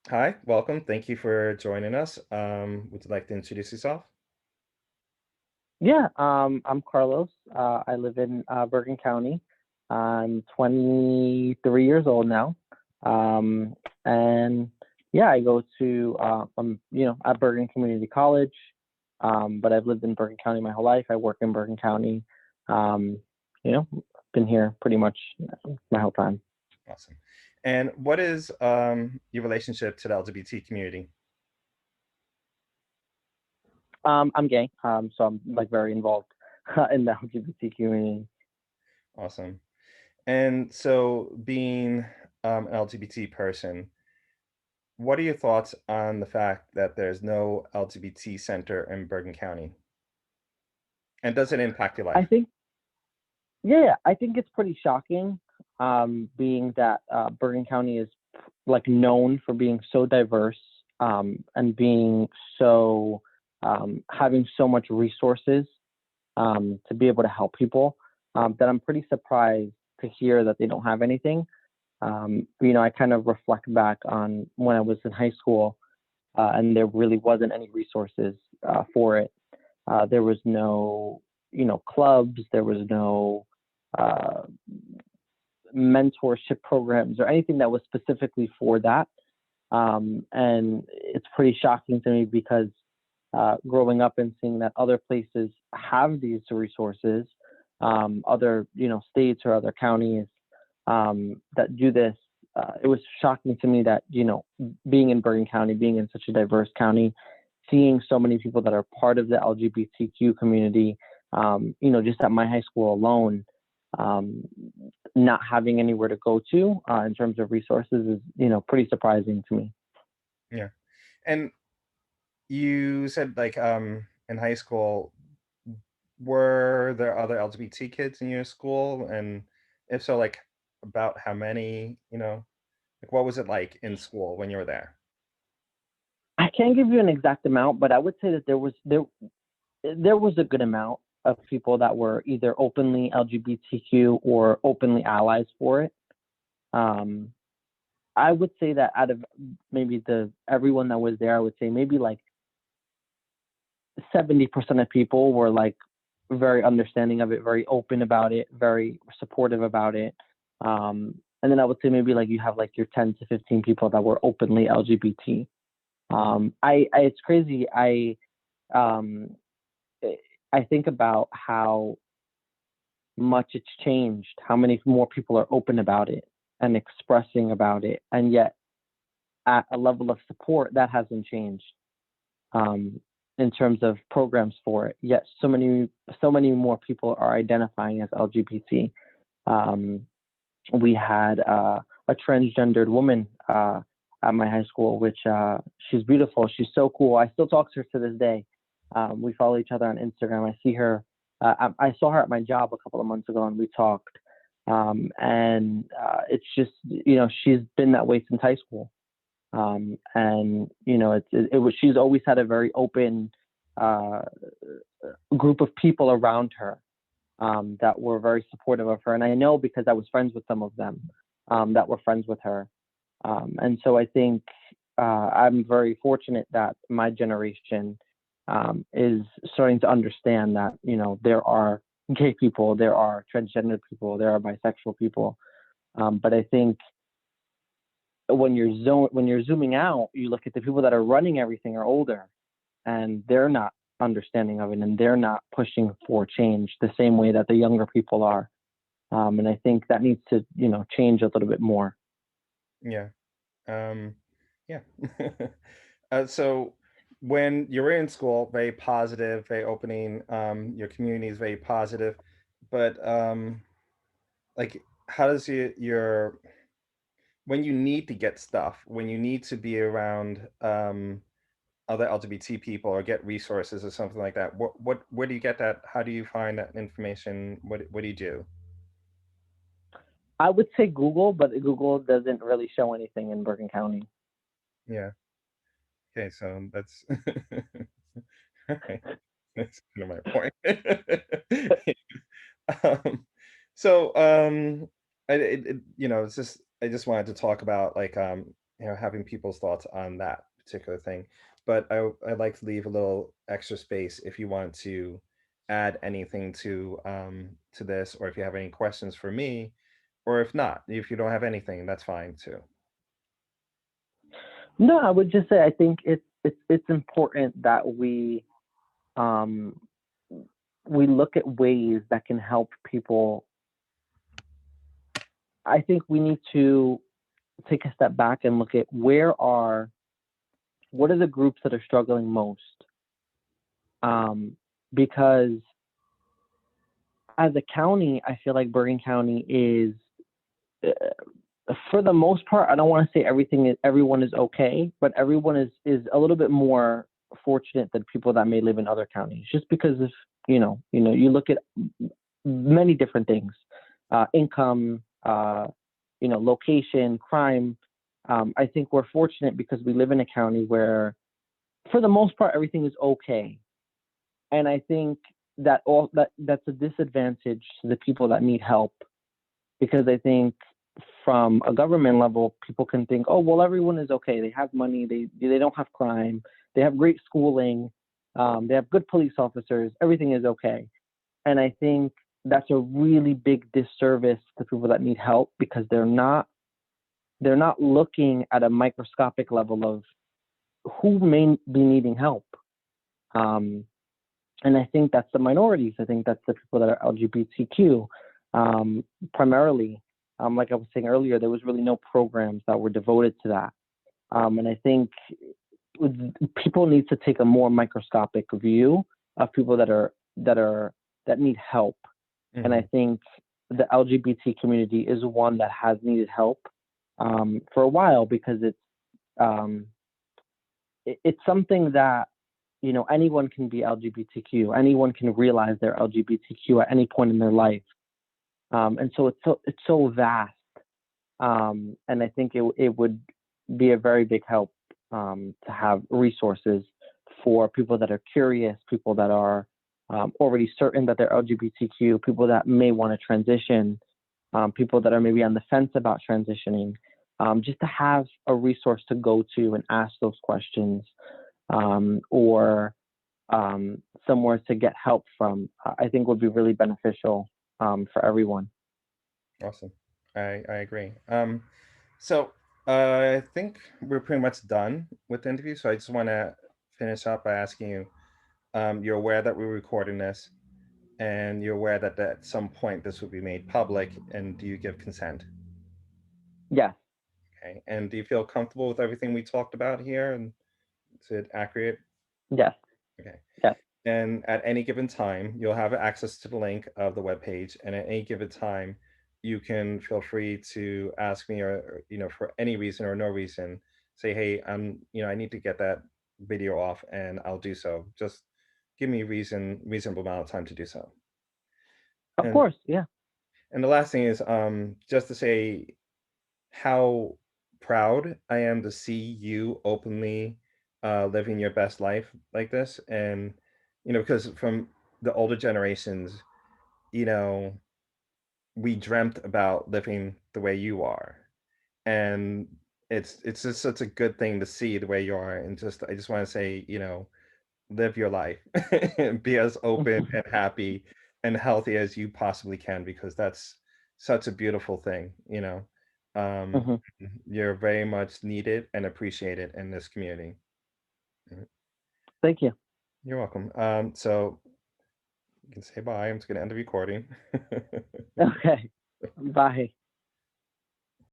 Hi, welcome. Thank you for joining us. Would you like to introduce yourself? I'm Carlos. I live in Bergen County. I'm 23 years old now. Um, and yeah, I go to, at Bergen Community College. But I've lived in Bergen County my whole life. I work in Bergen County. Um, you know, been here pretty much my whole time. Awesome. And what is your relationship to the LGBT community? I'm gay. So I'm like very involved in the LGBT community. Awesome. And so, being an LGBT person, what are your thoughts on the fact that there's no LGBT center in Bergen County? And does it impact your I life? think I think it's pretty shocking, being that Bergen County is like known for being so diverse, and being so having so much resources, to be able to help people. That I'm pretty surprised to hear that they don't have anything. I kind of reflect back on when I was in high school, and there really wasn't any resources for it. There was no, clubs. There was no uh, mentorship programs or anything that was specifically for that. And it's pretty shocking to me because growing up and seeing that other places have these resources, other states or other counties that do this. It was shocking to me that being in Bergen County, being in such a diverse county, seeing so many people that are part of the LGBTQ community, just at my high school alone, um, not having anywhere to go to in terms of resources is pretty surprising to me. Yeah. And you said like in high school, were there other LGBT kids in your school? And if so, like about how many, like what was it like in school when you were there? I can't give you an exact amount, but I would say that there was a good amount of people that were either openly LGBTQ or openly allies for it. Um, I would say that out of maybe the everyone that was there, I would say maybe like 70% of people were like very understanding of it, very open about it, very supportive about it. And then I would say maybe like you have like your 10 to 15 people that were openly LGBT. It's crazy. Um, I think about how much it's changed, how many more people are open about it and expressing about it, and yet at a level of support that hasn't changed. Um, in terms of programs for it, yet so many more people are identifying as LGBT. Um, we had a transgendered woman at my high school, which she's beautiful. She's so cool. I still talk to her to this day. We follow each other on Instagram. I see her. I saw her at my job a couple of months ago, and we talked. And it's just she's been that way since high school. And it was she's always had a very open uh, group of people around her that were very supportive of her. And I know because I was friends with some of them that were friends with her. And so I think I'm very fortunate that my generation is starting to understand that, there are gay people, there are transgender people, there are bisexual people. But I think when you're zooming out, you look at the people that are running everything are older, and they're not understanding of it, and they're not pushing for change the same way that the younger people are. And I think that needs to change a little bit more. Yeah. Um, yeah. So when you were in school, very positive, very opening, your community is very positive, but like how does your when you need to get stuff, when you need to be around other LGBT people or get resources or something like that, what where do you get that? How do you find that information? What do you do? I would say Google, but Google doesn't really show anything in Bergen County. Yeah. Okay, so that's okay. That's kind of my point. Um, so, it's just I just wanted to talk about, like, having people's thoughts on that particular thing. But I'd like to leave a little extra space if you want to add anything to this, or if you have any questions for me, or if not, if you don't have anything, that's fine too. No, I would just say I think it's important that um, we look at ways that can help people. I think we need to take a step back and look at what are the groups that are struggling most, because as a county, I feel like Bergen County is, for the most part, I don't want to say everyone is okay, but everyone is a little bit more fortunate than people that may live in other counties, just because of you look at many different things, income, location, crime. I think we're fortunate because we live in a county where, for the most part, everything is okay. And I think that's a disadvantage to the people that need help, because I think from a government level, people can think, oh well, everyone is okay. They have money. They don't have crime. They have great schooling. They have good police officers. Everything is okay. And I think that's a really big disservice to people that need help, because they're not looking at a microscopic level of who may be needing help. Um, and I think that's the minorities. I think that's the people that are LGBTQ, primarily. Like I was saying earlier, there was really no programs that were devoted to that. And I think people need to take a more microscopic view of people that need help. And I Mhm. think the LGBT community is one that has needed help, for a while, because um, it's something that anyone can be LGBTQ. Anyone can realize they're LGBTQ at any point in their life, and so it's so vast. And I think it would be a very big help, to have resources for people that are curious, people that are, already certain that they're LGBTQ, people that may want to transition, people that are maybe on the fence about transitioning, just to have a resource to go to and ask those questions, or somewhere to get help from, I think would be really beneficial, for everyone. Awesome. I agree. So I think we're pretty much done with the interview. So I just want to finish up by asking you, you're aware that we're recording this, and you're aware that at some point this will be made public, and do you give consent? Yes, Okay. And do you feel comfortable with everything we talked about here? And is it accurate? yes, Okay. yes. And at any given time, you'll have access to the link of the webpage. And at any given time, you can feel free to ask me, or for any reason or no reason, say, hey, I need to get that video off, and I'll do so. Just give me reasonable amount of time to do so. Of And course, yeah. the last thing is just to say how proud I am to see you openly living your best life like this. And, because from the older generations, you know, we dreamt about living the way you are. And it's just such a good thing to see the way you are. And I just want to say, live your life and be as open and happy and healthy as you possibly can, because that's such a beautiful thing. Um, Hmm. you're very much needed and appreciated in this community. Mhm. Thank you. You're welcome. So you can say bye. I'm just going to end the recording. Okay. Bye.